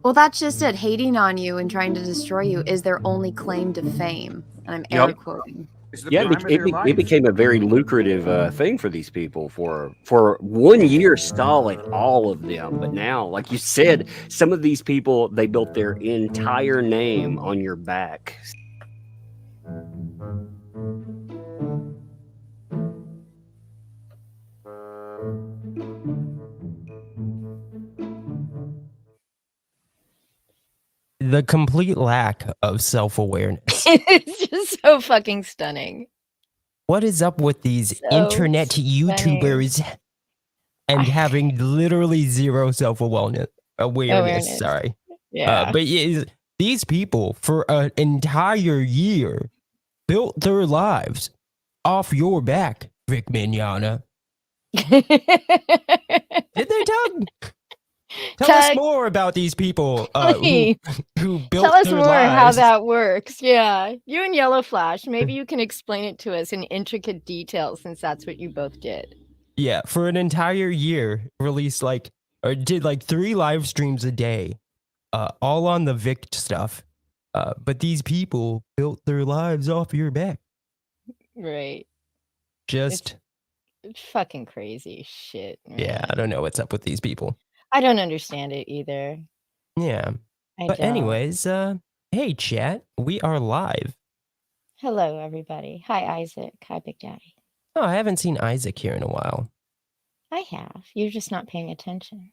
Well, that's just it. Hating on you and trying to destroy you is their only claim to fame. And I'm air quoting. Yeah, it became a very lucrative thing for these people for 1 year stalling all of them. But now, like you said, some of these people, they built their entire name on your back. The complete lack of self-awareness. It's just so fucking stunning. What is up with these internet YouTubers and having literally zero self-awareness? Sorry. Yeah. But these people, for an entire year, built their lives off your back, Vic Mignogna. Did they, Doug? Tell us more about these people who built Tell us their more lives. how that works. Yeah. You and Yellow Flash, maybe you can explain it to us in intricate detail since that's what you both did. Yeah, for an entire year, released did 3 live streams a day, all on the Vic stuff. But these people built their lives off your back. Right. Just it's fucking crazy shit. Man. Yeah, I don't know what's up with these people. I don't understand it either. Yeah. Anyways, hey chat, we are live. Hello everybody. Hi Isaac. Hi Big Daddy. Oh, I haven't seen Isaac here in a while. I have. You're just not paying attention.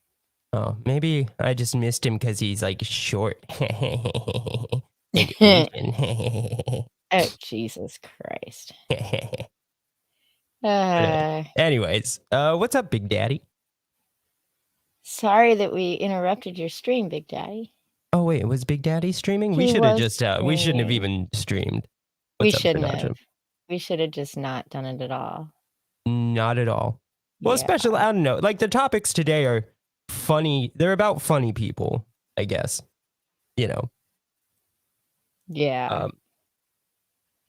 Oh, maybe I just missed him because he's short. Oh, Jesus Christ. Anyways, what's up, Big Daddy? Sorry that we interrupted your stream, Big Daddy. Oh wait, was Big Daddy streaming? We should have just we shouldn't have even streamed. We shouldn't have. We should have just not done it at all. Not at all. Well, especially, I don't know, the topics today are funny. They're about funny people, I guess. Yeah.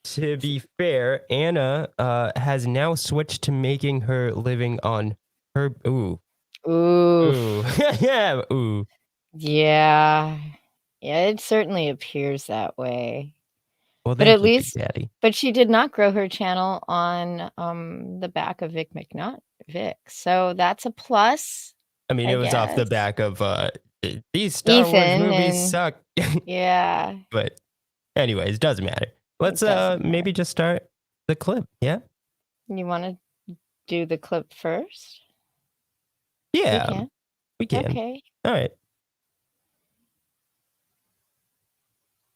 To be fair, Anna has now switched to making her living on her Ooh. Yeah. Ooh. Yeah. Yeah, it certainly appears that way. Well, but at least, Daddy. But she did not grow her channel on the back of Vic. So that's a plus. I mean, it was off the back of these Star Wars movies suck. Yeah. But anyways, doesn't matter. Let's maybe just start the clip. Yeah. You want to do the clip first? Yeah. We can. Okay. All right.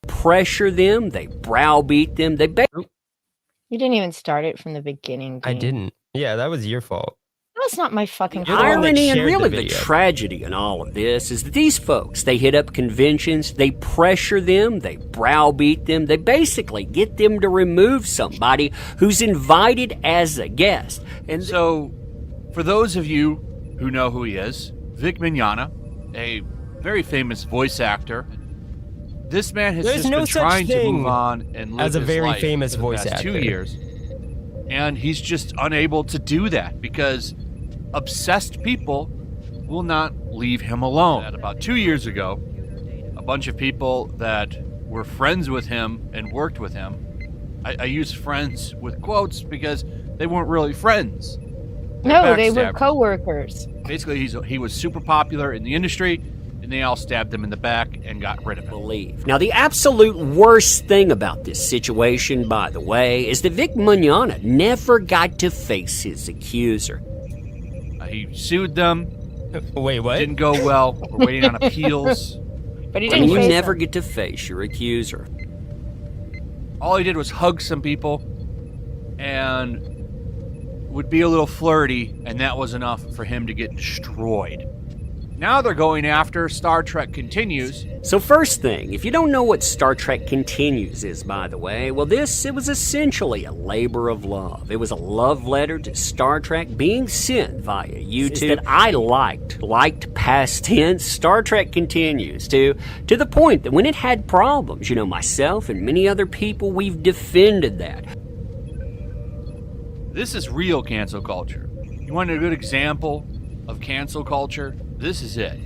Pressure them, they browbeat them, You didn't even start it from the beginning. I didn't. Yeah, that was your fault. That's not my fucking fault. Irony and really the tragedy in all of this is that these folks, they hit up conventions, they pressure them, they browbeat them, they basically get them to remove somebody who's invited as a guest. And so, for those of you who know who he is, Vic Mignogna, a very famous voice actor. This man has just been trying to move on and live as a his very life famous for the voice past actor. 2 years. And he's just unable to do that because obsessed people will not leave him alone. About 2 years ago, a bunch of people that were friends with him and worked with him, I use friends with quotes because they weren't really friends. No, they were co-workers. Basically, he was super popular in the industry, and they all stabbed him in the back and got rid of him. Now, the absolute worst thing about this situation, by the way, is that Vic Mignogna never got to face his accuser. He sued them. Wait, what? Didn't go well. We're waiting on appeals. But he didn't. You never get to face your accuser. All he did was hug some people and would be a little flirty, and that was enough for him to get destroyed. Now they're going after Star Trek Continues. So first thing, if you don't know what Star Trek Continues is, by the way, well, it was essentially a labor of love. It was a love letter to Star Trek being sent via YouTube that I liked past tense. Star Trek Continues to the point that when it had problems, myself and many other people, we've defended that. This is real cancel culture. You want a good example of cancel culture? This is it.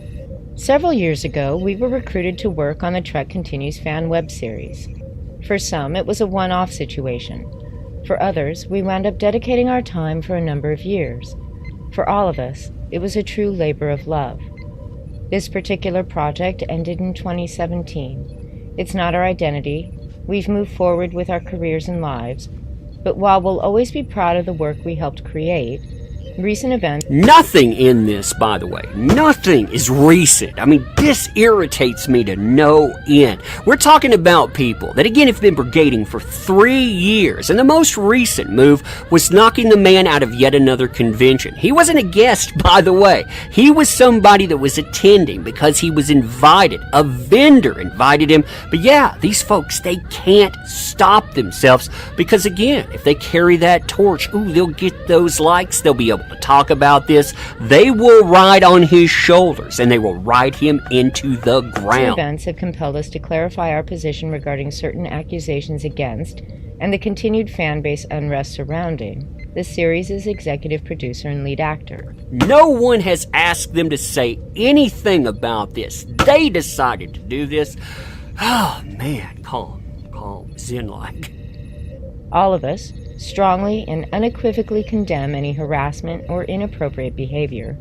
Several years ago, we were recruited to work on the Trek Continues fan web series. For some, it was a one-off situation. For others, we wound up dedicating our time for a number of years. For all of us, it was a true labor of love. This particular project ended in 2017. It's not our identity. We've moved forward with our careers and lives. But while we'll always be proud of the work we helped create, recent events... Nothing in this, by the way, nothing is recent. I mean, this irritates me to no end. We're talking about people that, again, have been brigading for 3 years, and the most recent move was knocking the man out of yet another convention. He wasn't a guest, by the way. He was somebody that was attending because he was invited. A vendor invited him. But yeah, these folks, they can't stop themselves because, again, if they carry that torch, they'll get those likes, they'll be able to talk about this. They will ride on his shoulders and they will ride him into the ground. Events have compelled us to clarify our position regarding certain accusations against and the continued fan base unrest surrounding the series' executive producer and lead actor. No one has asked them to say anything about this. They decided to do this. Oh man, calm, zen-like. All of us strongly and unequivocally condemn any harassment or inappropriate behavior,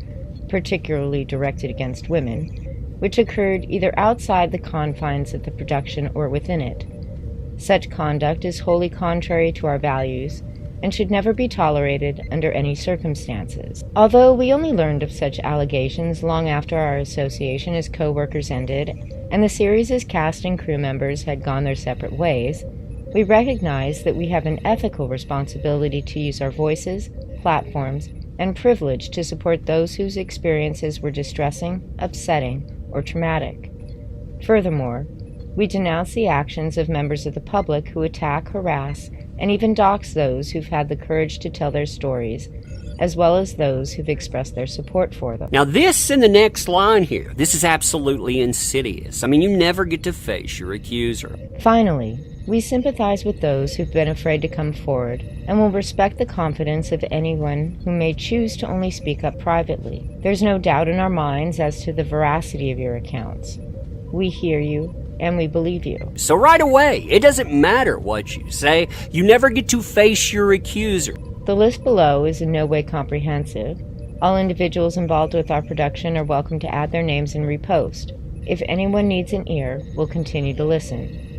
particularly directed against women, which occurred either outside the confines of the production or within it. Such conduct is wholly contrary to our values and should never be tolerated under any circumstances. Although we only learned of such allegations long after our association as co-workers ended and the series' cast and crew members had gone their separate ways, we recognize that we have an ethical responsibility to use our voices, platforms, and privilege to support those whose experiences were distressing, upsetting, or traumatic. Furthermore, we denounce the actions of members of the public who attack, harass, and even dox those who've had the courage to tell their stories, as well as those who've expressed their support for them. Now this in the next line here, this is absolutely insidious. I mean, you never get to face your accuser. Finally, we sympathize with those who've been afraid to come forward and will respect the confidence of anyone who may choose to only speak up privately. There's no doubt in our minds as to the veracity of your accounts. We hear you and we believe you. So right away, it doesn't matter what you say. You never get to face your accuser. The list below is in no way comprehensive. All individuals involved with our production are welcome to add their names and repost. If anyone needs an ear, we'll continue to listen.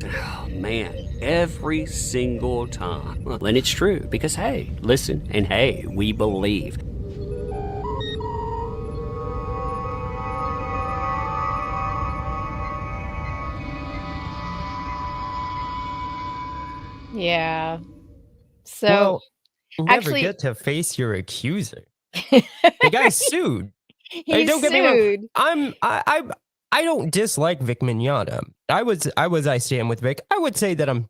Oh, man, every single time. Well, and it's true, because hey, listen, and hey, we believe. Yeah. So Well, you never actually- get to face your accuser. The guy sued. he don't get me wrong. sued. I don't dislike Vic Mignogna. I stand with Vic. I would say that I'm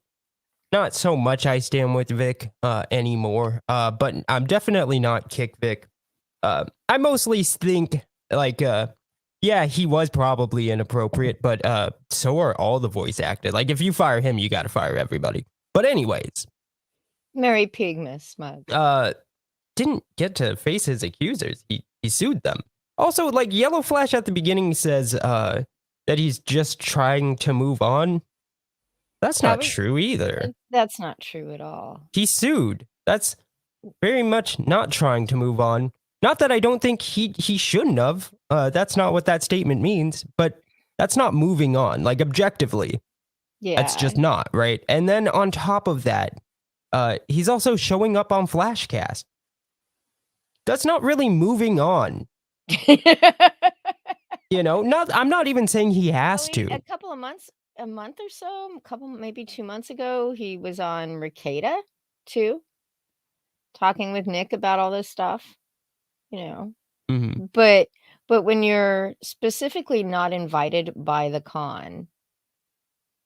not so much I stand with Vic anymore. But I'm definitely not kick Vic. I mostly think like yeah, he was probably inappropriate, but so are all the voice actors. Like if you fire him, you got to fire everybody. But anyways, Mary Pigmas, smug. didn't get to face his accusers. He sued them. Also, like Yellow Flash at the beginning says that he's just trying to move on. That's not true either. That's not true at all. He sued. That's very much not trying to move on. Not that I don't think he shouldn't have. That's not what that statement means, but that's not moving on, like objectively. Yeah. That's just not, right? And then on top of that, he's also showing up on Flashcast. That's not really moving on. You know, I'm not even saying he has to. A couple of months, a month or so, maybe 2 months ago, he was on Ricada too, talking with Nick about all this stuff, you know. Mm-hmm. But when you're specifically not invited by the con,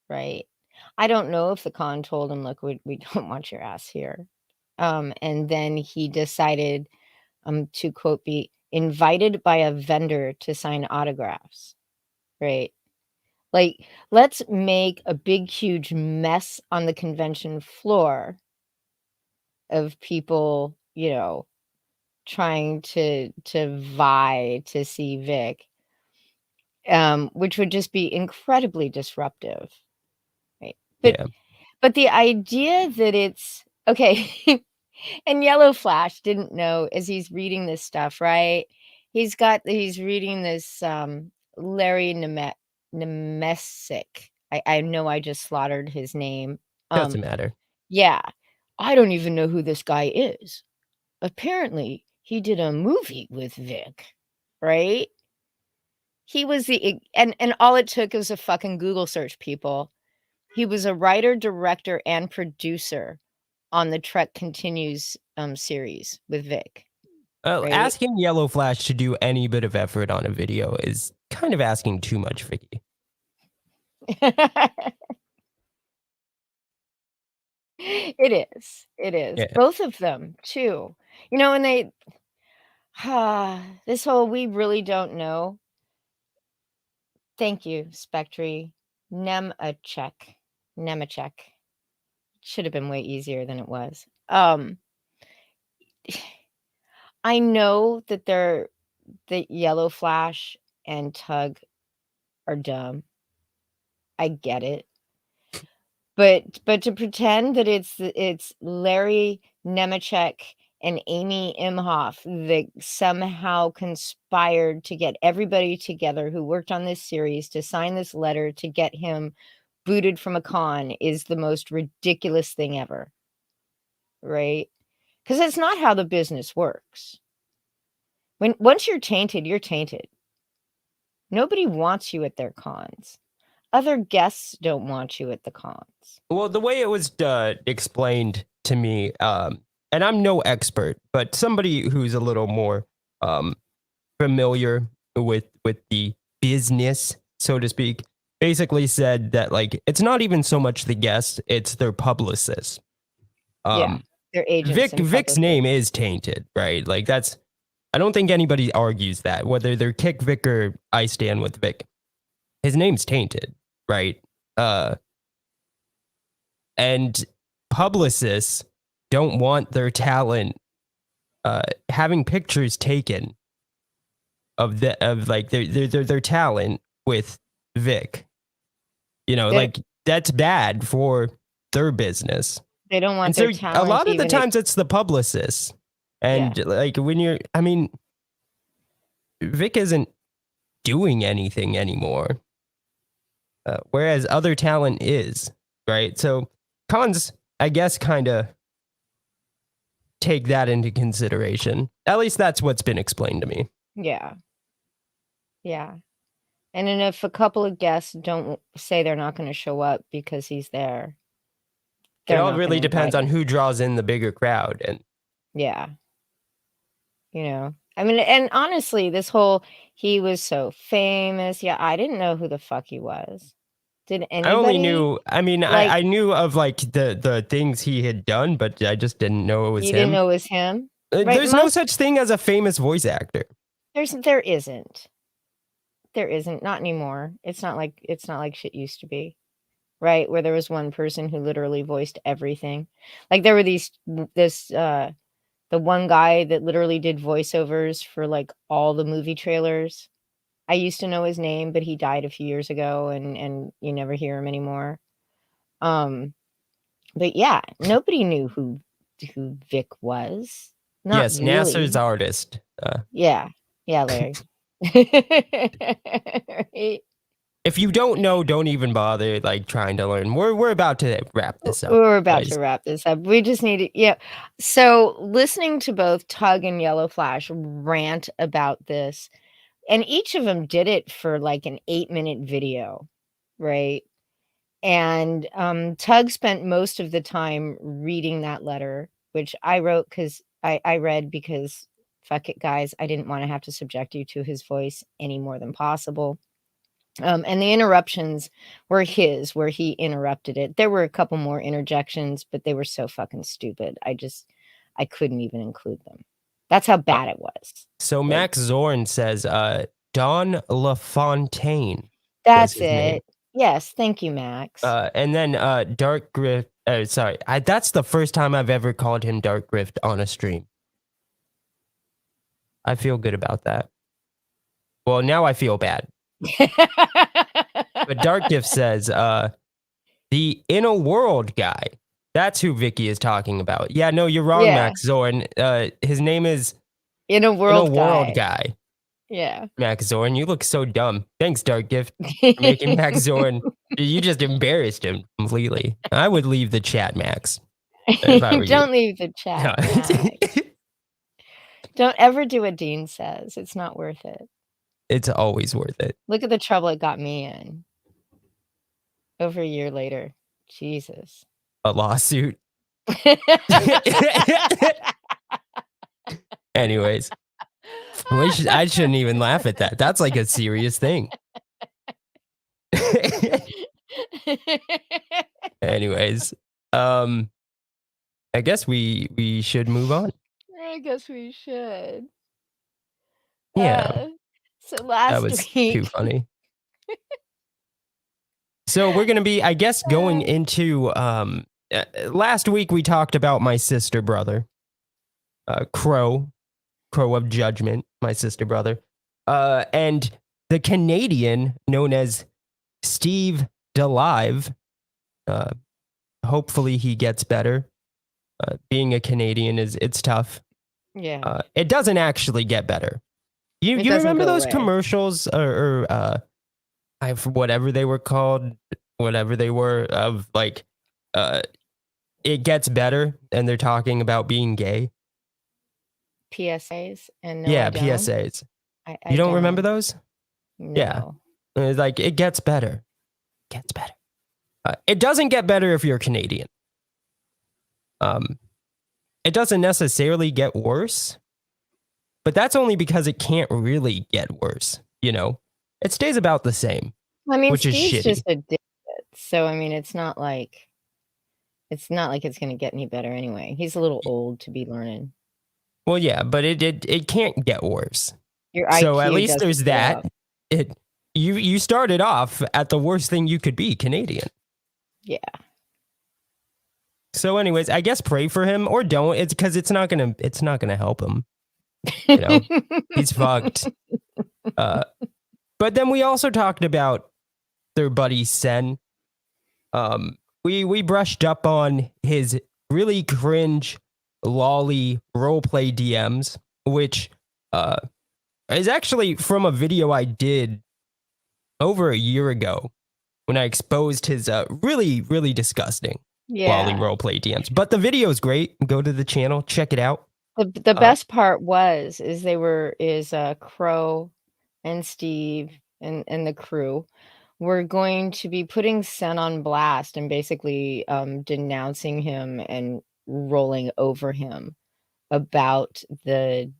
right? I don't know if the con told him, look, we don't want your ass here. And then he decided to quote, be invited by a vendor to sign autographs, right? Like, let's make a big, huge mess on the convention floor of people, you know, trying to vie to see Vic, which would just be incredibly disruptive, right? Yeah. But the idea that it's okay, and Yellow Flash didn't know as he's reading this stuff, right? He's reading this Larry Nemesic. I know I just slaughtered his name. Doesn't matter. Yeah. I don't even know who this guy is. Apparently, he did a movie with Vic, right? He was and all it took was a fucking Google search, people. He was a writer, director, and producer on the Trek Continues series with Vic. Right? Asking Yellow Flash to do any bit of effort on a video is kind of asking too much, Vicky. It is. Yeah. Both of them, too. You know, and they this whole we really don't know. Thank you, Spectre. Nemechek. Should have been way easier than it was. I know that the Yellow Flash and Tug are dumb. I get it. But to pretend that it's Larry Nemechek and Amy Imhoff that somehow conspired to get everybody together who worked on this series to sign this letter to get him booted from a con is the most ridiculous thing ever. Right? Because that's not how the business works. Once you're tainted, you're tainted. Nobody wants you at their cons. Other guests don't want you at the cons. Well, the way it was explained to me, and I'm no expert, but somebody who's a little more familiar with the business, so to speak, basically said that like it's not even so much the guest, it's their publicist. Yeah, their agents. Vic's name is tainted, right? Like that's, I don't think anybody argues that, whether they're Kick Vic or I stand with Vic. His name's tainted, right? And publicists don't want their talent having pictures taken of their talent with Vic. You know, like that's bad for their business. They don't want their talent. A lot of the times it's the publicists. And like when Vic isn't doing anything anymore. Whereas other talent is, right? So cons, I guess, kind of take that into consideration. At least that's what's been explained to me. Yeah. And then if a couple of guests don't say they're not going to show up because he's there, it all really depends on who draws in the bigger crowd. And yeah. You know, I mean, and honestly, this whole, he was so famous. Yeah, I didn't know who the fuck he was. Did anybody? I only knew, I mean, like, I knew of like the things he had done, but I just didn't know it was him. You didn't know it was him? Right? There's no such thing as a famous voice actor. There isn't. Not anymore. It's not like shit used to be. Right? Where there was one person who literally voiced everything. Like there were the one guy that literally did voiceovers for like all the movie trailers. I used to know his name, but he died a few years ago and you never hear him anymore. But yeah, nobody knew who Vic was. Yes, really. NASA's artist. Yeah, Larry. Right. If you don't know, don't even bother like trying to learn. We're about to wrap this up. We're about to wrap this up. We just need to, yeah. So listening to both Tug and Yellow Flash rant about this, and each of them did it for like an 8-minute video, right? And Tug spent most of the time reading that letter, which I wrote because I read because fuck it, guys, I didn't want to have to subject you to his voice any more than possible. And the interruptions were where he interrupted it. There were a couple more interjections, but they were so fucking stupid. I couldn't even include them. That's how bad it was. So Max Zorn says, Don LaFontaine. That's it. Name. Yes. Thank you, Max. And then Dark Grift. Sorry. That's the first time I've ever called him Dark Grift on a stream. I feel good about that. Well, now I feel bad. But Dark Gift says, the In a World guy. That's who Vicky is talking about. Yeah, no, you're wrong, Yeah. Max Zorn. His name is In a In a World World guy. guy. Yeah. Max Zorn, you look so dumb. Thanks, Dark Gift, for making Max Zorn. You just embarrassed him completely. I would leave the chat, Max. If I were Don't you. leave the chat. Max. Don't ever do what Dean says. It's not worth it. It's always worth it. Look at the trouble it got me in. Over a year later. Jesus. A lawsuit. Anyways, I shouldn't even laugh at that. That's like a serious thing. Anyways, I guess we should move on. I guess we should. Yeah. So last That was week, too funny. So we're gonna be, I guess, going into last week we talked about my sister brother, Crow of Judgment, my sister brother, and the Canadian known as Steve DeLive. Hopefully he gets better. Being a Canadian it's tough. yeah. It doesn't actually get better. You It doesn't remember go those away. commercials or whatever they were called, whatever they were, of like it gets better and they're talking about being gay. PSAs and no, Yeah, I don't. PSAs. I You don't remember those? No. Yeah. It's like it gets better. Gets better. It doesn't get better if you're Canadian. It doesn't necessarily get worse, but that's only because it can't really get worse. You know, it stays about the same. I mean, which is Steve's shitty. just a dick. So I mean, it's not like it's going to get any better anyway. He's a little old to be learning. Well, yeah, but it can't get worse. Your So IQ at least doesn't there's go that. up. You started off at the worst thing you could be, Canadian. Yeah. So anyways, I guess pray for him or don't. It's because it's not gonna help him. You know, he's fucked. But then we also talked about their buddy Sen. We brushed up on his really cringe lolly roleplay DMs, which is actually from a video I did over a year ago when I exposed his really, really disgusting lolly roleplay DMs. But the video is great. Go to the channel, check it out. The best part is Crow and Steve and the crew were going to be putting Sen on blast and basically denouncing him and rolling over him about the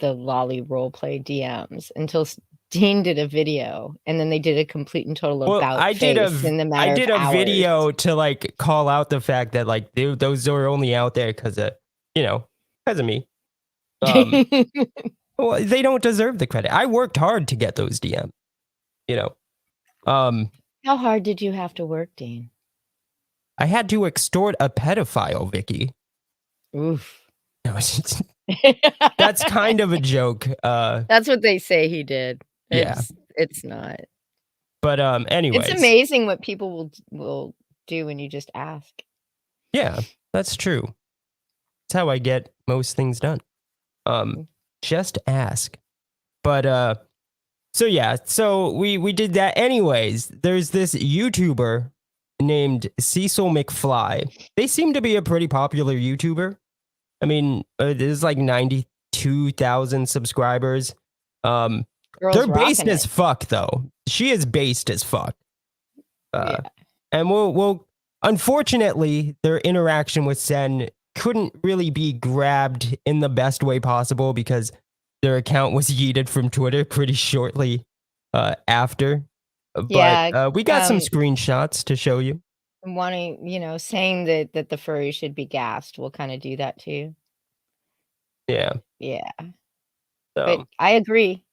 lolly roleplay DMs until Dean did a video, and then they did a complete and total about face in the matter I did of a hours. video to like call out the fact that like those are only out there because of me. Well, they don't deserve the credit. I worked hard to get those DMs. You know, How hard did you have to work, Dean? I had to extort a pedophile, Vicky. Oof. No, that's kind of a joke. That's what they say he did. Yeah. It's not. But anyways. It's amazing what people will do when you just ask. Yeah, that's true. That's how I get most things done. Just ask. But so we did that anyways. There's this YouTuber named Cecil McFly. They seem to be a pretty popular YouTuber. I mean, there's like 92,000 subscribers. They're based as fuck though. She is based as fuck. Yeah. And we'll unfortunately their interaction with Sen couldn't really be grabbed in the best way possible because their account was yeeted from Twitter pretty shortly after. But we got some screenshots to show you. Wanting, saying that the furry should be gassed will kind of do that too. Yeah. Yeah. So. But I agree.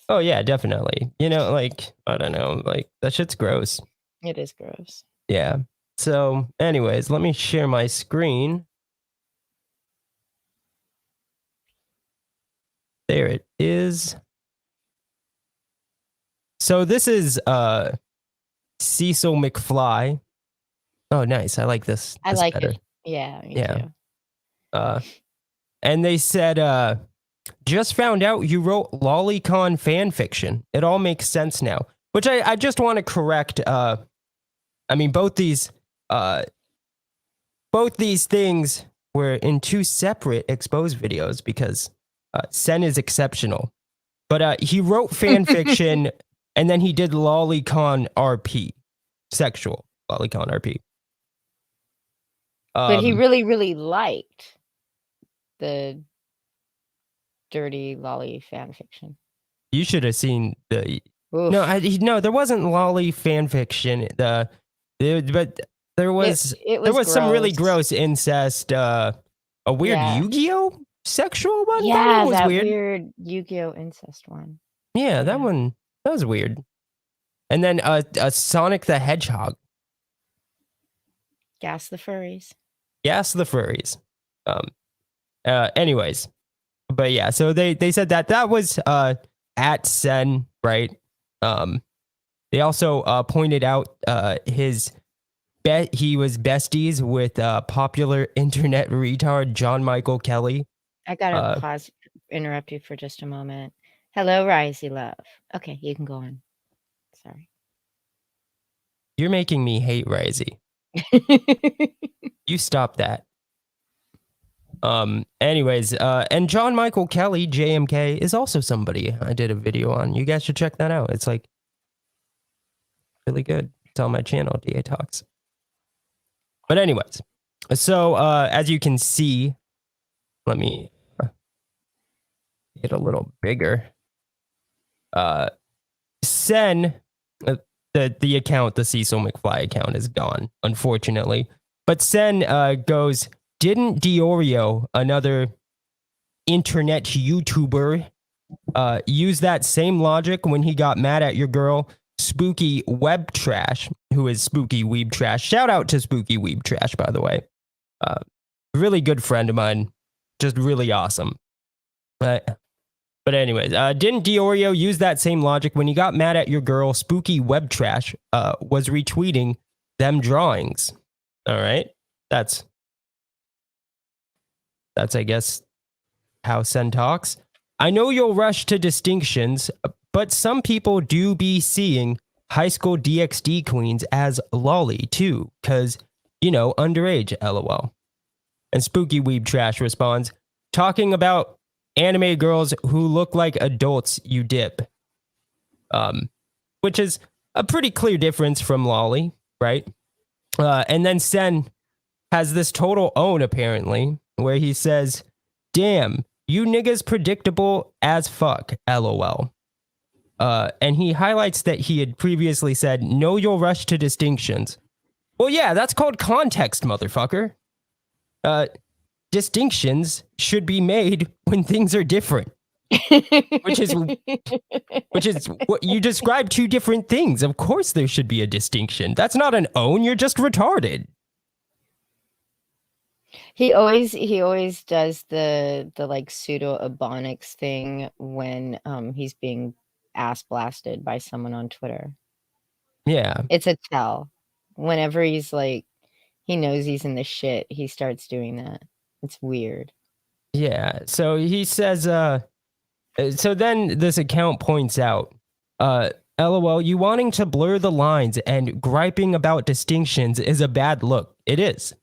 Oh yeah, definitely. Like, I don't know, like that shit's gross. It is gross. Yeah. So anyways, let me share my screen. There it is. So this is Cecil McFly. Oh, nice. I like this. I this like better. it. Yeah, me Yeah. too. And they said, just found out you wrote lolicon fan fiction. It all makes sense now. Which I just want to correct. I mean, both these things were in 2 separate exposed videos because Sen is exceptional. But he wrote fan fiction and then he did lolicon RP. Sexual lolicon RP. But he really, really liked the dirty lolly fan fiction. You should have seen the. Oof. No, there wasn't lolly fan fiction. But there was it was some really gross incest. A weird Yeah. Yu-Gi-Oh sexual one. Yeah, that one was that weird. weird Yu-Gi-Oh incest one. Yeah, that Yeah. one that was weird. And then a Sonic the Hedgehog. Gas the furries. Yes, the furries. Anyways, but yeah, so they said that was at Sen, right? They also pointed out he was besties with popular internet retard John Michael Kelly. I gotta interrupt you for just a moment. Hello, Risey Love. Okay, you can go on. Sorry. You're making me hate Risey. You stop that. Anyways, and John Michael Kelly, JMK, is also somebody I did a video on. You guys should check that out. It's like really good. It's on my channel, DA Talks. But anyways, so as you can see, let me get a little bigger. Sen, the account, the Cecil McFly account is gone, unfortunately. But Sen goes, didn't Diorio, another internet YouTuber, use that same logic when he got mad at your girl, Spooky Web Trash, who is Spooky Weeb Trash? Shout out to Spooky Weeb Trash, by the way. Really good friend of mine. Just really awesome. But anyways, didn't Diorio use that same logic when he got mad at your girl, Spooky Web Trash, was retweeting them drawings? All right. That's I guess, how Sen talks. I know you'll rush to distinctions, but some people do be seeing high school DxD queens as lolly too, because, you know, underage, lol. And Spooky Weeb Trash responds, talking about anime girls who look like adults, you dip. Which is a pretty clear difference from lolly, right? And then Sen has this total own, apparently, where he says, damn, you niggas predictable as fuck, lol. And he highlights that he had previously said, no, you'll rush to distinctions. Well, yeah, that's called context, motherfucker. Distinctions should be made when things are different. which is what you describe, 2 different things. Of course there should be a distinction. That's not an own, you're just retarded. He always does the like pseudo ebonics thing when he's being ass blasted by someone on Twitter. Yeah. It's a tell. Whenever he's like, he knows he's in the shit, he starts doing that. It's weird. Yeah. So he says, so then this account points out, LOL, you wanting to blur the lines and griping about distinctions is a bad look. It is.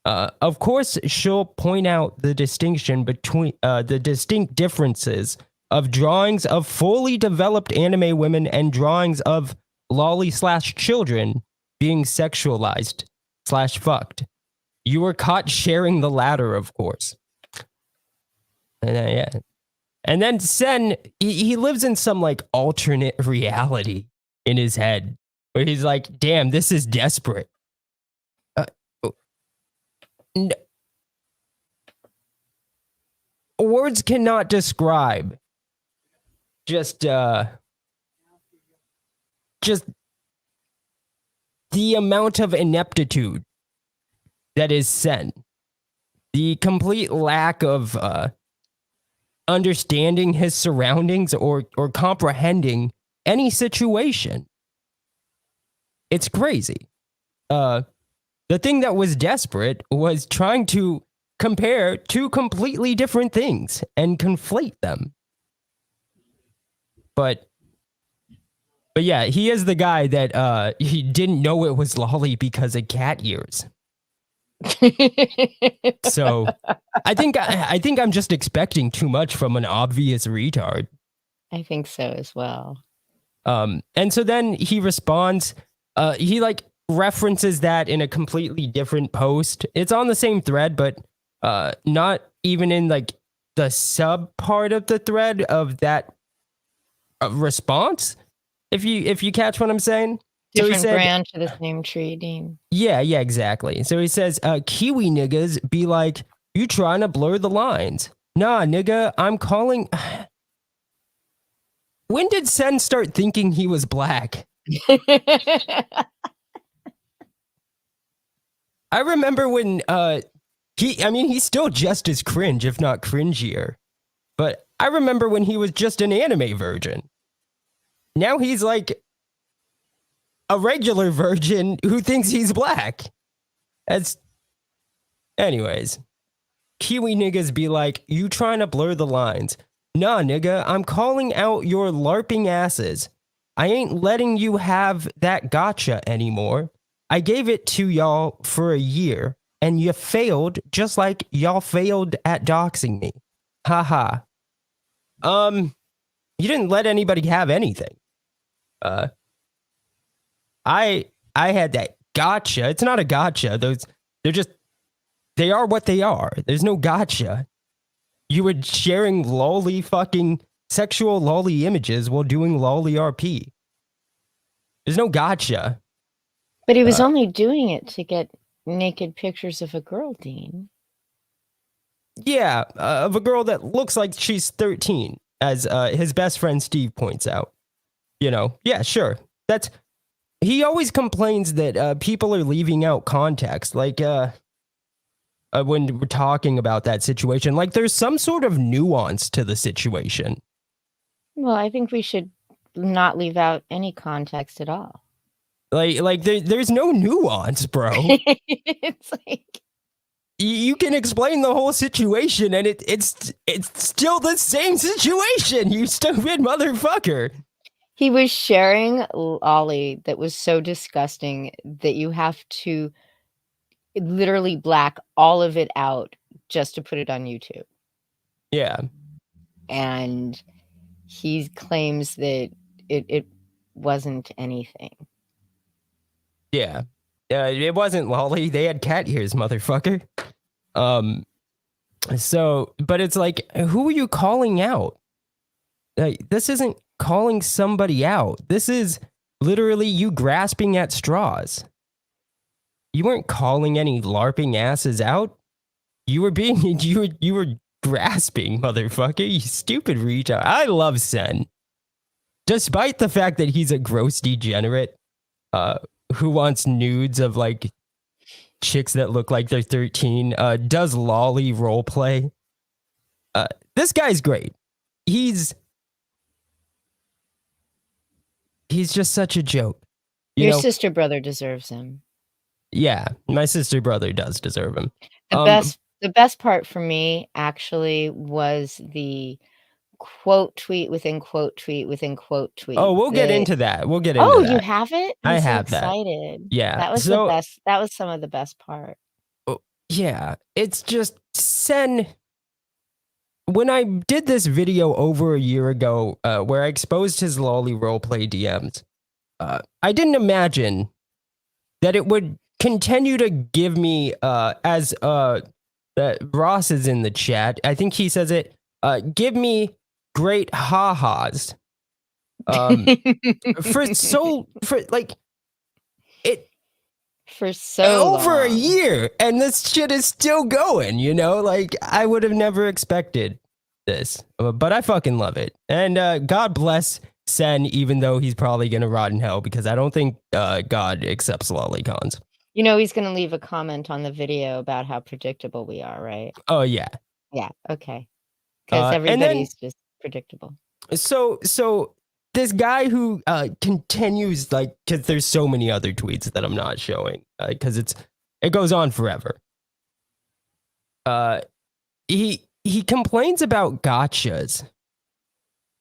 Of course, she'll point out the distinction between the distinct differences of drawings of fully developed anime women and drawings of lolly/children being sexualized / fucked. You were caught sharing the latter, of course. And yeah. And then Sen, he lives in some like alternate reality in his head where he's like, damn, this is desperate. Words cannot describe just the amount of ineptitude that is Sen. The complete lack of understanding his surroundings or comprehending any situation. It's crazy. The thing that was desperate was trying to compare two completely different things and conflate them. But yeah, he is the guy that he didn't know it was lolly because of cat ears. So I think I'm just expecting too much from an obvious retard. I think so as well. And so then he responds, he like references that in a completely different post. It's on the same thread, but not even in like the sub part of the thread of that response. If you catch what I'm saying. Different so he said, branch of the same tree, Dean. Yeah, exactly. So he says, Kiwi niggas be like, you trying to blur the lines. Nah, nigga, I'm calling. When did Sen start thinking he was black? I remember when he's still just as cringe, if not cringier. But I remember when he was just an anime virgin. Now he's like a regular virgin who thinks he's black. Anyways. Kiwi niggas be like, you trying to blur the lines. Nah, nigga, I'm calling out your LARPing asses. I ain't letting you have that gotcha anymore. I gave it to y'all for a year, and you failed just like y'all failed at doxing me. Haha. You didn't let anybody have anything. I had that gotcha. It's not a gotcha. They are what they are. There's no gotcha. You were sharing lolly fucking sexual lolly images while doing lolly RP. There's no gotcha. But he was only doing it to get naked pictures of a girl, Dean. Yeah, of a girl that looks like she's 13, as his best friend Steve points out. Yeah, sure. He always complains that people are leaving out context, like when we're talking about that situation. Like there's some sort of nuance to the situation. Well, I think we should not leave out any context at all. Like there's no nuance, bro. It's like you can explain the whole situation and it's still the same situation, you stupid motherfucker. he was sharing Ollie that was so disgusting that you have to literally black all of it out just to put it on YouTube. Yeah. And he claims that it wasn't anything. Yeah. It wasn't lolly. They had cat ears, motherfucker. So, but it's like, who are you calling out? This isn't calling somebody out. This is literally you grasping at straws. You weren't calling any LARPing asses out. You were being, you were grasping, motherfucker. You stupid retard. I love Sen. Despite the fact that he's a gross degenerate, who wants nudes of like chicks that look like they're 13, does lolly roleplay. This guy's great. He's just such a joke. Your sister brother deserves him. Yeah, my sister brother does deserve him. The best part for me actually was the quote tweet within quote tweet within quote tweet. Oh, we'll get into that. We'll get into that. Oh, you have it? I I'm so have that. excited. Yeah. That was the best. That was some of the best part. Oh, yeah. It's just Sen. When I did this video over a year ago, where I exposed his lolly roleplay DMs, I didn't imagine that it would continue to give me, as Ross is in the chat, I think he says it, give me great ha-has. For over long. a year, and this shit is still going, like I would have never expected this, but I fucking love it. And God bless Sen, even though he's probably gonna rot in hell, because I don't think God accepts lolicons. He's gonna leave a comment on the video about how predictable we are, right? Oh yeah. Yeah, okay. Because and then everybody's just predictable. so this guy who continues, like, because there's so many other tweets that I'm not showing because it goes on forever. He complains about gotchas,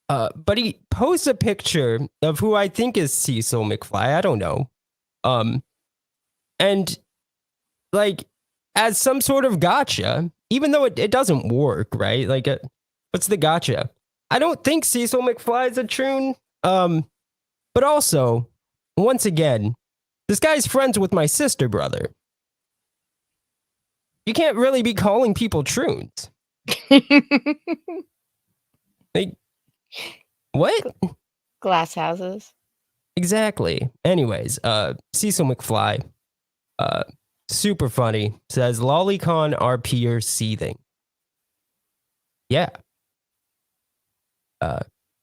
but he posts a picture of who I think is Cecil McFly. I don't know, and like as some sort of gotcha, even though it doesn't work, right? Like, what's the gotcha? I don't think Cecil McFly is a troon. But also, once again, this guy's friends with my sister brother. You can't really be calling people troons. Like, what? Glass houses. Exactly. Anyways, Cecil McFly, super funny, says lolicon RP are seething. Yeah.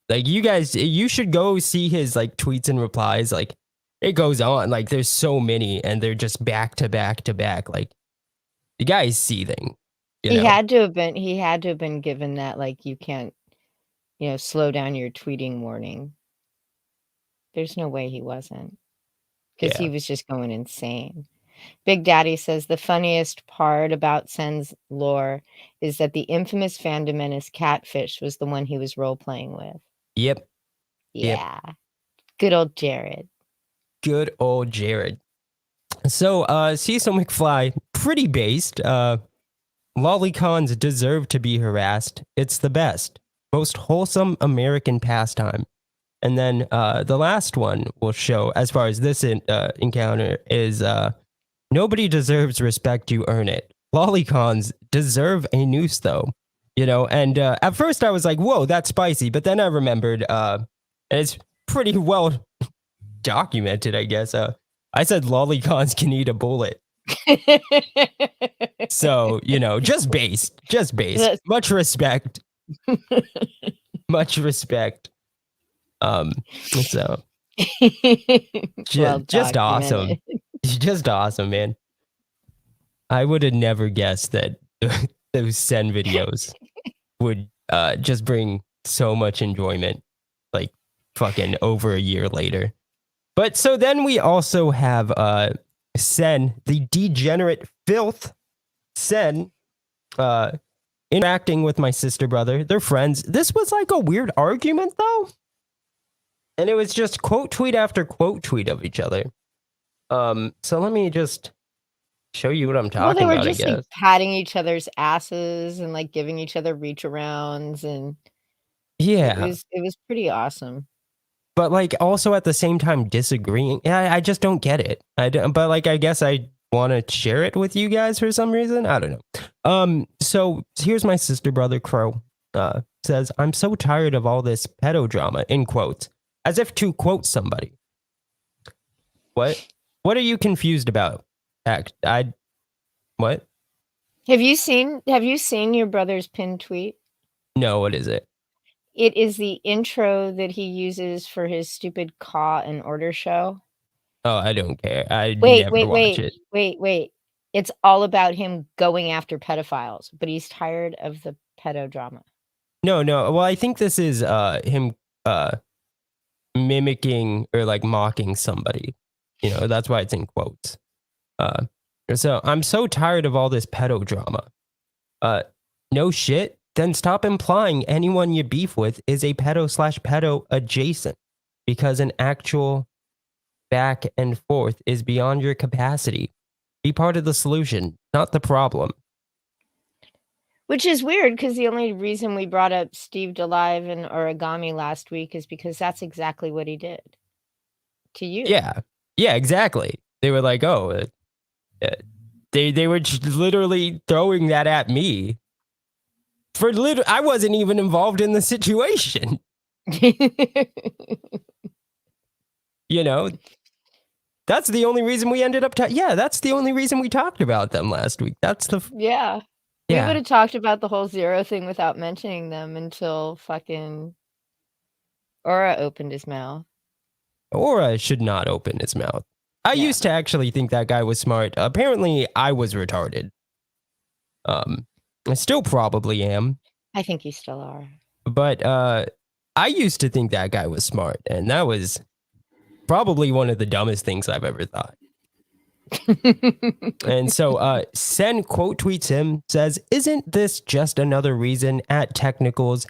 Like, you guys, you should go see his like tweets and replies. Like, it goes on. Like, there's so many, and they're just back to back to back. Like, the guy is seething. You He know? had to have been given that, like, you can't, slow down your tweeting warning. There's no way he wasn't. Because he was just going insane. Big Daddy says the funniest part about Sen's lore is that the infamous fandom menace Catfish was the one he was role-playing with. Yep. Yeah. Good old Jared. Good old Jared. So, Cecil McFly, pretty based. Lolicons deserve to be harassed. It's the best. Most wholesome American pastime. And then the last one we'll show, as far as this encounter, is nobody deserves respect, you earn it. Lolicons deserve a noose, though. And at first I was like, whoa, that's spicy. But then I remembered, and it's pretty well documented, I guess. I said lolicons can eat a bullet. So, just based. Much respect. Much respect. So just awesome. Just awesome, man. I would have never guessed that those Sen videos would just bring so much enjoyment, like fucking over a year later. But so then we also have Sen, the degenerate filth Sen, interacting with my sister brother. They're friends. This was like a weird argument, though. And it was just quote tweet after quote tweet of each other. So let me just show you what I'm talking about, I guess. Like patting each other's asses and like giving each other reach arounds, and it was pretty awesome. But like also at the same time disagreeing. I just don't get it. But like I guess I want to share it with you guys for some reason. I don't know. So here's my sister brother Crow. Says, I'm so tired of all this pedo drama, in quotes, as if to quote somebody. What are you confused about? What? Have you seen your brother's pinned tweet? No, what is it? It is the intro that he uses for his stupid Caw and Order show. Oh, I don't care. Never watch it. Wait. It's all about him going after pedophiles, but he's tired of the pedo drama. No. Well, I think this is him mimicking or like mocking somebody. That's why it's in quotes. So I'm so tired of all this pedo drama. No shit. Then stop implying anyone you beef with is a pedo/pedo adjacent, because an actual back and forth is beyond your capacity. Be part of the solution, not the problem. Which is weird, because the only reason we brought up Steve DeLive and Origami last week is because that's exactly what he did to you. Yeah, exactly. They were like, oh, they were literally throwing that at me. I wasn't even involved in the situation. That's the only reason we ended up that's the only reason we talked about them last week. That's the we would have talked about the whole Zero thing without mentioning them until fucking Aura opened his mouth. Aura should not open his mouth. I used to actually think that guy was smart. Apparently I was retarded. I still probably am. I think you still are. But I used to think that guy was smart, and that was probably one of the dumbest things I've ever thought. And so Sen quote tweets him, says, "Isn't this just another reason at Technicals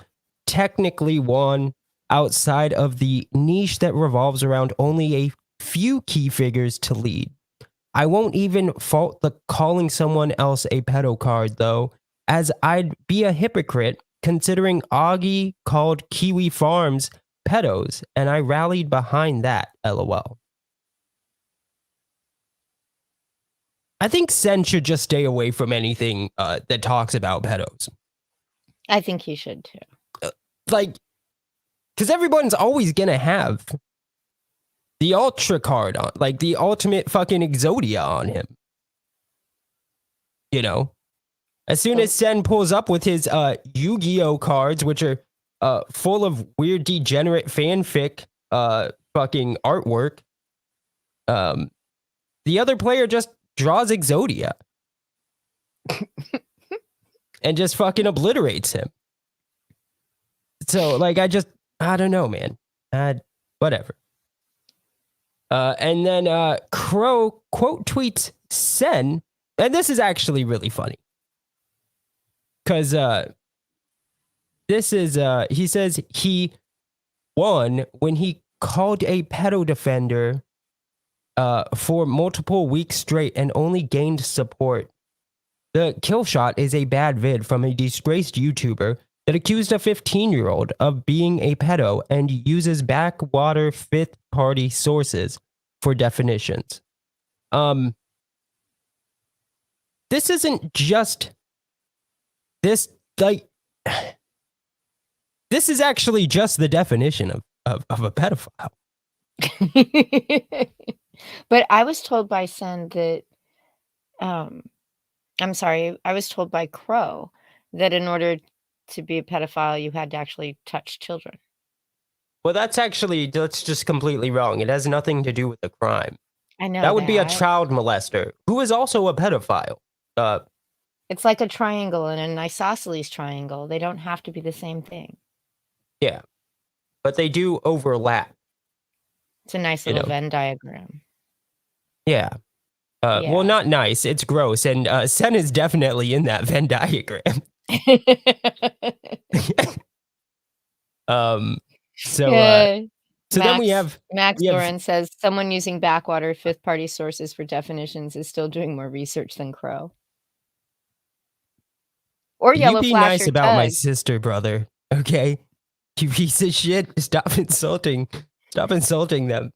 technically won outside of the niche that revolves around only a few key figures to lead? I won't even fault the calling someone else a pedo card, though, as I'd be a hypocrite considering Augie called Kiwi Farms pedos, and I rallied behind that, lol." I think Sen should just stay away from anything that talks about pedos. I think he should too. Like, because everyone's always gonna have the Ultra card on, like the ultimate fucking Exodia on him. You know? As soon as Sen pulls up with his Yu-Gi-Oh cards, which are full of weird degenerate fanfic fucking artwork, the other player just draws Exodia and just fucking obliterates him. So, like, I don't know, man. Whatever. And then Crow quote tweets Sen, and this is actually really funny. Because this is, he says he won when he called a pedo defender for multiple weeks straight and only gained support. The kill shot is a bad vid from a disgraced YouTuber that accused a 15-year-old of being a pedo and uses backwater fifth-party sources for definitions. This isn't just this, like, this is actually just the definition of a pedophile. But I was told by Sen that, I'm sorry, I was told by Crow that in order to be a pedophile, you had to actually touch children. Well, that's just completely wrong. It has nothing to do with the crime. I know that would be a child molester who is also a pedophile. It's like a triangle and an isosceles triangle. They don't have to be the same thing. Yeah, but they do overlap. It's a nice little Venn diagram. Yeah. Yeah. Well, not nice. It's gross. And Sen is definitely in that Venn diagram. So then we have Max Doran says someone using backwater fifth party sources for definitions is still doing more research than Crow. Or Yellow You be Flash nice or about Doug. my sister, brother. Okay? You piece of shit. Stop insulting them.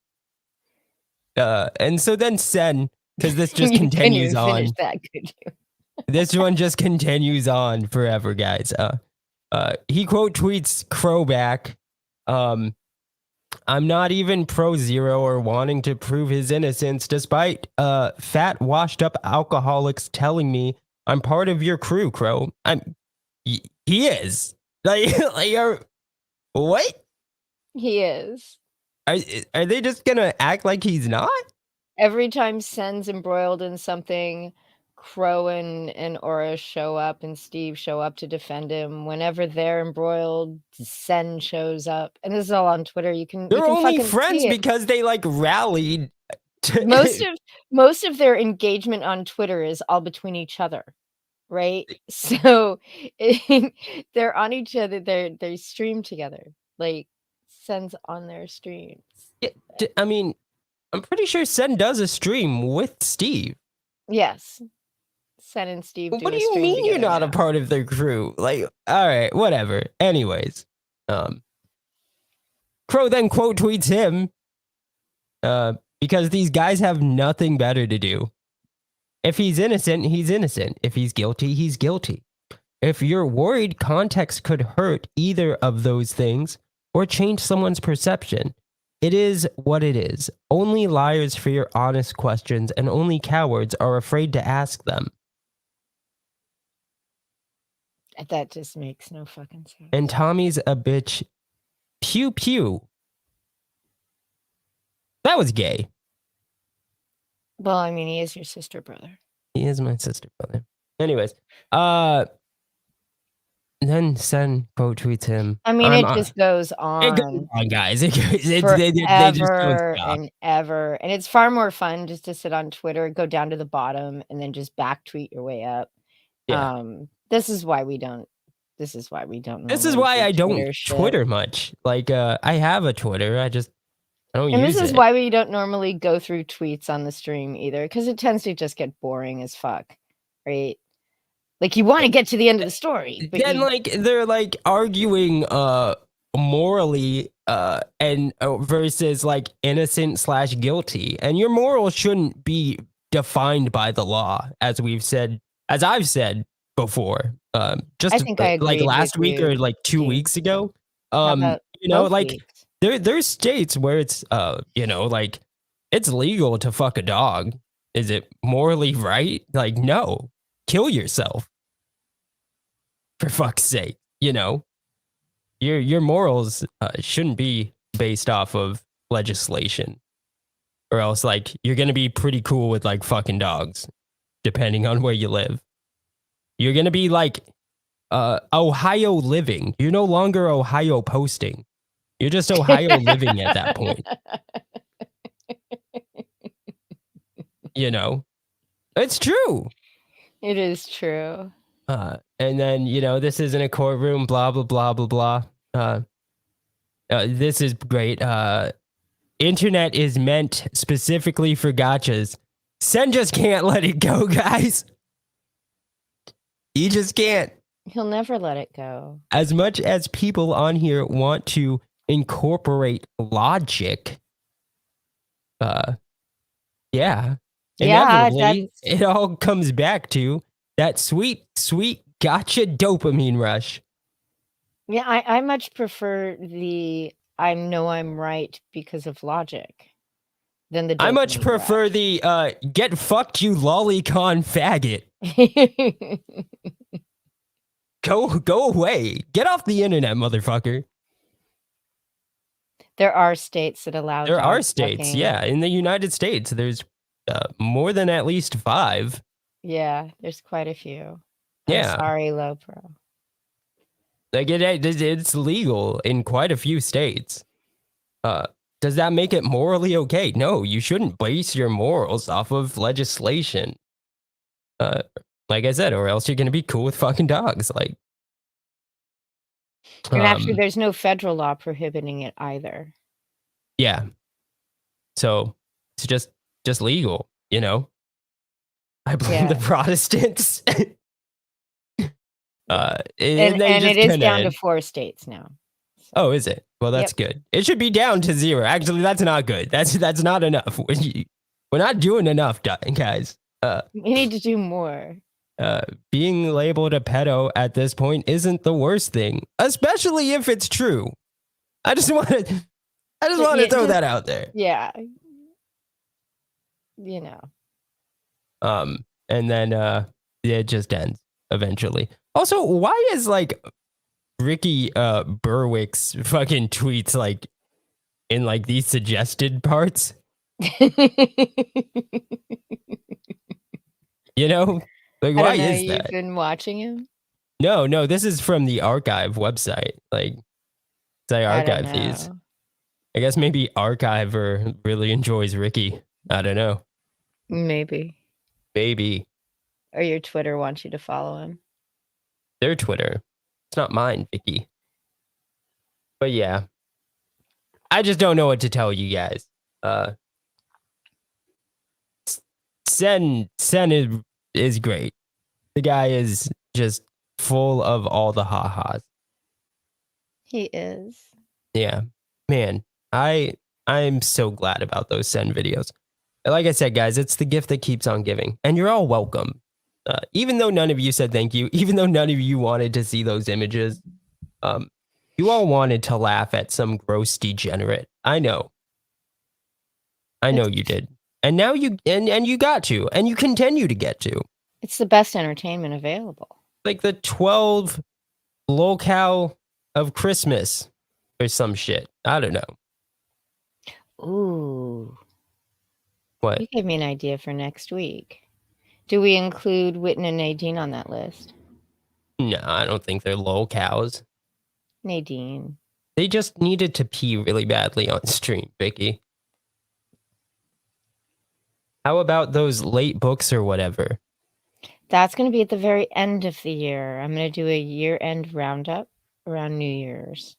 And so then Sen, because this just continues on. Finish that, could you? This one just continues on forever, guys. He quote tweets Crow back. I'm not even pro Zero or wanting to prove his innocence, despite fat, washed up alcoholics telling me I'm part of your crew, Crow. He is. What? He is. Are they just gonna act like he's not? Every time Sen's embroiled in something, Crow and Aura show up and Steve show up to defend him. Whenever they're embroiled, Sen shows up. And this is all on Twitter. They're only friends because they like rallied. Most of their engagement on Twitter is all between each other, right? So they're on each other. They stream together. Like Sen's on their streams. I mean, I'm pretty sure Sen does a stream with Steve. Yes. Sen and Steve do What do you mean you're not a part of their crew? Like, all right, whatever. Anyways, Crow then quote tweets him because these guys have nothing better to do. If he's innocent, he's innocent. If he's guilty, he's guilty. If you're worried context could hurt either of those things or change someone's perception, it is what it is. Only liars fear honest questions, and only cowards are afraid to ask them. That just makes no fucking sense. And Tommy's a bitch. Pew pew. That was gay. Well, I mean, he is your sister brother. He is my sister brother. Anyways, then Sen quote tweets him. I mean, I'm it just goes on. It goes on, guys. It goes, they just don't forever stop. and ever. And it's far more fun just to sit on Twitter, go down to the bottom, and then just back tweet your way up. Yeah. This is why we don't. This is why we don't. This is normally why do I don't shit. Twitter much. Like, I have a Twitter. I don't And use this is it. why we don't normally go through tweets on the stream either, because it tends to just get boring as fuck, right? Like you want to get to the end of the story, but Then like they're like arguing morally and versus like innocent/guilty, and your morals shouldn't be defined by the law, as I've said before. Just I think I like agreed last with week you, or like 2 Steve. weeks ago. How about You know, both like weeks? there's states where it's you know, like it's legal to fuck a dog. Is it morally right? Like, no. Kill yourself. For fuck's sake, you know, your morals shouldn't be based off of legislation, or else like you're gonna be pretty cool with like fucking dogs, depending on where you live. You're gonna be like Ohio living. You're no longer Ohio posting. You're just Ohio living at that point. You know, it's true. It is true. And then, you know, this isn't a courtroom, blah, blah, blah, blah, blah. This is great. Internet is meant specifically for gotchas. Sen just can't let it go, guys. He just can't. He'll never let it go. As much as people on here want to incorporate logic, yeah. Inevitably, it all comes back to that sweet, sweet gotcha dopamine rush. Yeah, I much prefer the I know I'm right because of logic than the I much dopamine prefer rush. the get fucked you lolicon faggot. Go away. Get off the internet, motherfucker. There are states that allow There are dog states, fucking. yeah. In the United States, there's more than at least 5. Yeah, there's quite a few. Yeah. I'm sorry, low pro. Like it's legal in quite a few states. Does that make it morally okay? No, you shouldn't base your morals off of legislation. Like I said, or else you're gonna be cool with fucking dogs. Like, And actually, there's no federal law prohibiting it either. Yeah. So it's just legal, you know. I blame the Protestants. And it is down to 4 states now. So. Oh, is it? Well, that's good. It should be down to 0. Actually, that's not good. That's not enough. We're not doing enough, guys. We need to do more. Being labeled a pedo at this point isn't the worst thing, especially if it's true. I just want to throw that out there. Yeah. You know. And then it just ends eventually. Also, why is like Ricky Berwick's fucking tweets like in like these suggested parts? You know? Like, why is that? You've been watching him? No, this is from the archive website. Like, I archive these. I guess maybe Archiver really enjoys Ricky. I don't know. Maybe. Or your Twitter wants you to follow him. Their Twitter. It's not mine, Vicky. But yeah. I just don't know what to tell you guys. Sen is great. The guy is just full of all the ha-has. He is. Yeah. Man, I'm so glad about those Sen videos. Like I said, guys, it's the gift that keeps on giving. And you're all welcome. Even though none of you said thank you, even though none of you wanted to see those images, you all wanted to laugh at some gross degenerate. I know you did. And now you got to, and you continue to get to. It's the best entertainment available. Like the 12 locale of Christmas or some shit. I don't know. Ooh. What? You gave me an idea for next week. Do we include Witten and Nadine on that list? No, I don't think they're lol cows. Nadine. They just needed to pee really badly on stream, Vicky. How about those late books or whatever? That's going to be at the very end of the year. I'm going to do a year-end roundup around New Year's.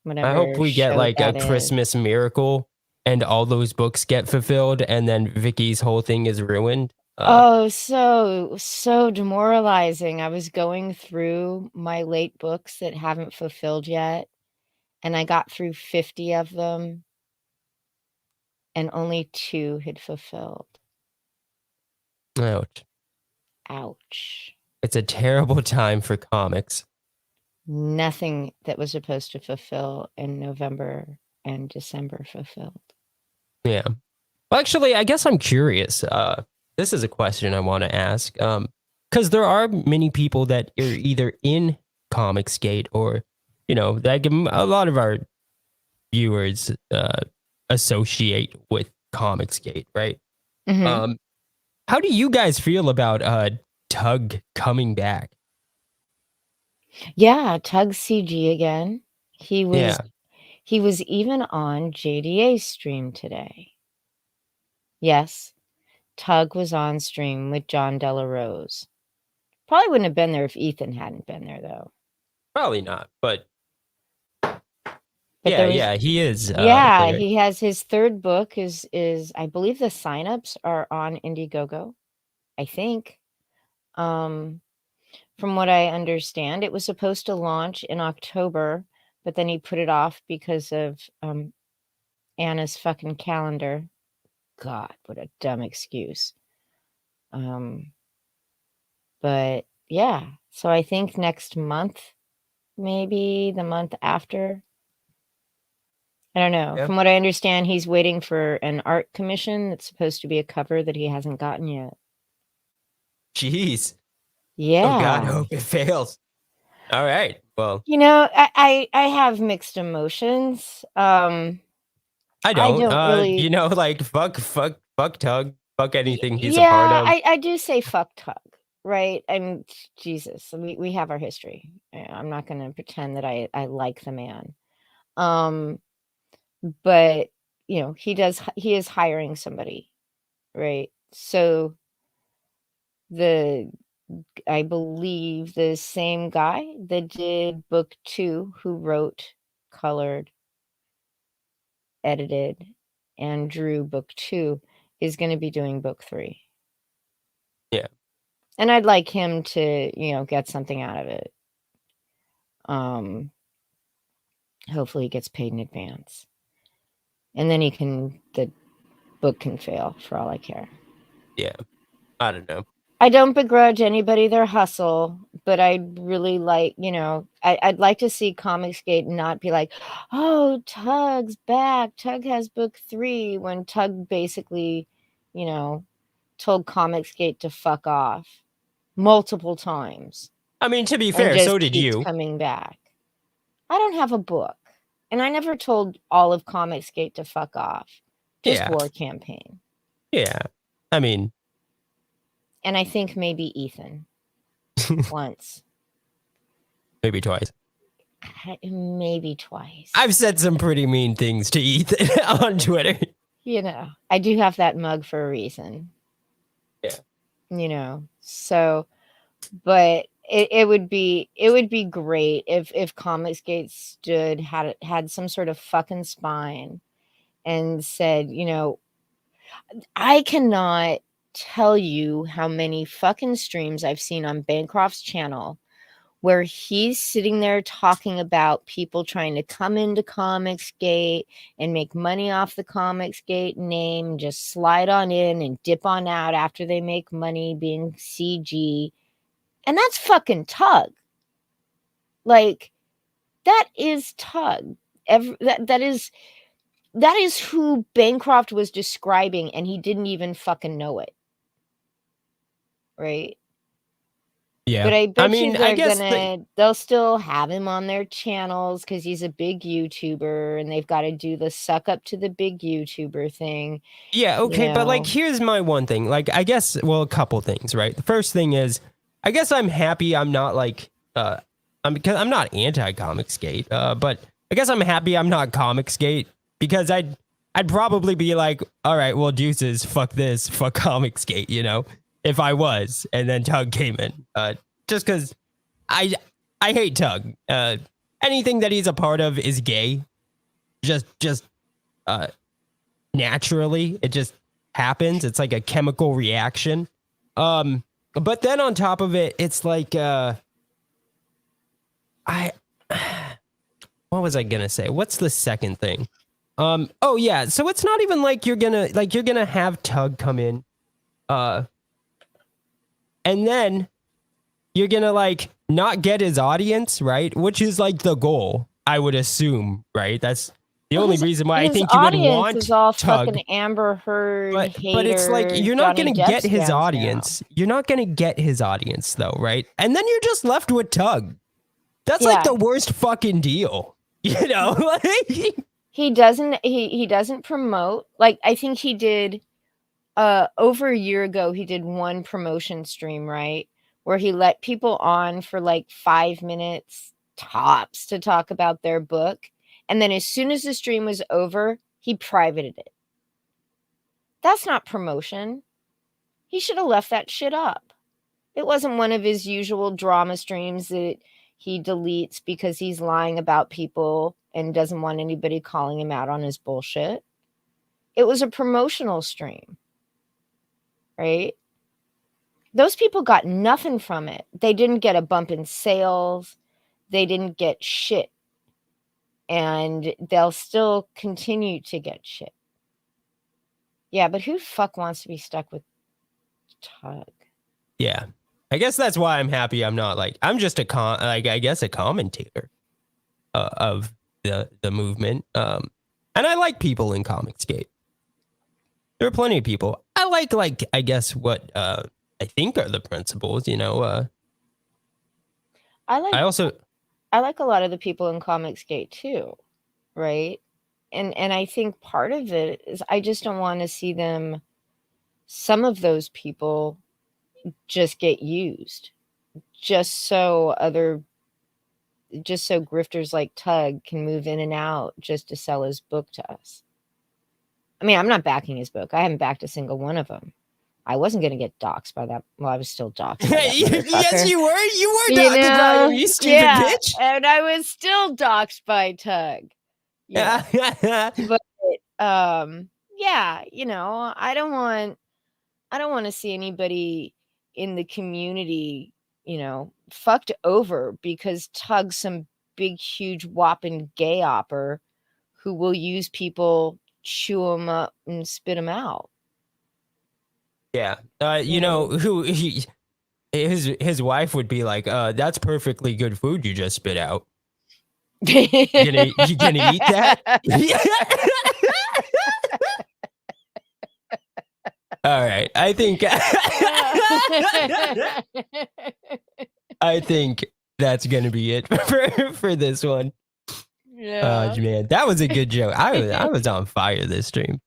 Whatever I hope we get show like a that is. Christmas miracle and all those books get fulfilled and then Vicky's whole thing is ruined. Oh, so demoralizing. I was going through my late books that haven't fulfilled yet, and I got through 50 of them, and only 2 had fulfilled. Ouch. Ouch. It's a terrible time for comics. Nothing that was supposed to fulfill in November and December fulfilled. Yeah. Well, actually, I guess I'm curious. This is a question I want to ask. Because there are many people that are either in Comicsgate or, like a lot of our viewers associate with Comicsgate, right? Mhm. How do you guys feel about Tug coming back? Yeah, Tug CG again. He was Yeah. he was even on JDA's stream today. Yes, Tug was on stream with John Della Rose. Probably wouldn't have been there if Ethan hadn't been there, though. Probably not, but But there was, yeah, he is. yeah, there. he has his 3rd book is I believe the signups are on Indiegogo. I think. From what I understand, it was supposed to launch in October, but then he put it off because of Anna's fucking calendar. God, what a dumb excuse. But yeah, so I think next month, maybe the month after. I don't know. Yeah. From what I understand, he's waiting for an art commission that's supposed to be a cover that he hasn't gotten yet. Jeez. Yeah. Oh God, I hope it fails. All right. Well, I have mixed emotions. I don't. don't really- like fuck Tug, fuck anything he's a part of. I do say fuck Tug, right? I'm Jesus. We have our history. I'm not going to pretend that I like the man. But he is hiring somebody, right? So I believe the same guy that did book 2, who wrote, colored, edited, and drew book 2, is going to be doing book 3. Yeah. And I'd like him to, get something out of it. Hopefully he gets paid in advance. And then the book can fail for all I care. Yeah. I don't know. I don't begrudge anybody their hustle, but I'd really like, I'd like to see Comicsgate not be like, oh, Tug's back. Tug has book 3, when Tug basically, told Comicsgate to fuck off multiple times. I mean, to be fair, so did you. Coming back. I don't have a book, and I never told all of Comicsgate to fuck off. Just War Campaign. Yeah. I mean, and I think maybe Ethan once. Maybe twice. Maybe twice. I've said some pretty mean things to Ethan on Twitter. I do have that mug for a reason. Yeah. So, but it would be great if Comicsgate had some sort of fucking spine and said, I cannot tell you how many fucking streams I've seen on Bancroft's channel where he's sitting there talking about people trying to come into Comicsgate and make money off the Comicsgate name, just slide on in and dip on out after they make money being CG. And that's fucking Tug. Like, that is Tug. That is who Bancroft was describing, and he didn't even fucking know it. Right? Yeah. But I bet they'll still have him on their channels because he's a big YouTuber, and they've got to do the suck up to the big YouTuber thing. Yeah, okay, but like, here's my one thing. Like, I guess, well, a couple things, right? The first thing is, I guess I'm happy I'm not like because I'm not anti-Comicsgate, but I guess I'm happy I'm not Comicsgate because I'd probably be like, all right, well, deuces, fuck this, fuck Comicsgate, you know, if I was, and then Tug came in, just because I hate Tug. Anything that he's a part of is gay, just naturally, it just happens. It's like a chemical reaction. But then on top of it, it's like what was I gonna say? What's the second thing? Oh yeah, so it's not even like you're gonna have Tug come in, and then you're gonna like not get his audience, right? Which is like the goal, I would assume, right? That's the only reason why I think you would want is all Tug. fucking Amber Heard But it's like haters, you're not Johnny gonna get Depp his fans audience. You're not gonna get his audience though, right? And then you're just left with Tug. That's like the worst fucking deal, you know? He doesn't promote. Like I think he did over a year ago he did one promotion stream, right? Where he let people on for like 5 minutes tops to talk about their book. And then as soon as the stream was over, he privated it. That's not promotion. He should have left that shit up. It wasn't one of his usual drama streams that he deletes because he's lying about people and doesn't want anybody calling him out on his bullshit. It was a promotional stream, right? Those people got nothing from it. They didn't get a bump in sales. They didn't get shit. And they'll still continue to get shit. Yeah, but who the fuck wants to be stuck with Tug? Yeah. I guess that's why I'm happy I'm not like, I'm just a commentator of the movement. And I like people in Comicsgate. There are plenty of people. I like I guess what I think are the principles, you know. I like a lot of the people in Comicsgate too, right? And I think part of it is I just don't want to see them, some of those people just get used just so grifters like Tug can move in and out just to sell his book to us. I mean, I'm not backing his book. I haven't backed a single one of them. I wasn't going to get doxxed by that. Well, I was still doxxed. Yes, you were. You were, you stupid bitch. And I was still doxxed by Tug. Yeah. But yeah, you know, I don't want to see anybody in the community, you know, fucked over because Tug's some big, huge, whopping gay opper who will use people, chew them up, and spit them out. Yeah, you know who his wife would be like, "That's perfectly good food you just spit out. You gonna eat that?" All right, I think that's gonna be it for this one. Yeah. Oh man, that was a good joke. I was on fire this stream.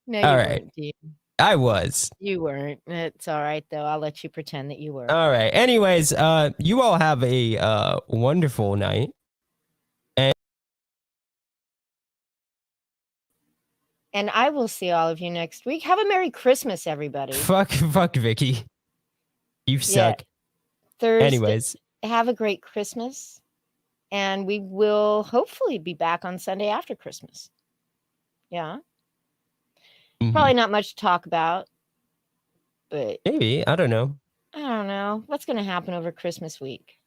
No, you weren't, dude. I was. You weren't. It's all right though. I'll let you pretend that you were. All right. Anyways, you all have a wonderful night. And I will see all of you next week. Have a Merry Christmas, everybody. Fuck Vicky. You suck. Thursday. Anyways. Have a great Christmas. And we will hopefully be back on Sunday after Christmas. Yeah. Mm-hmm. Probably not much to talk about. But maybe. I don't know. What's going to happen over Christmas week?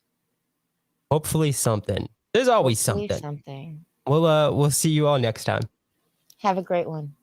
Hopefully something. There's always something. Something. We'll see you all next time. Have a great one.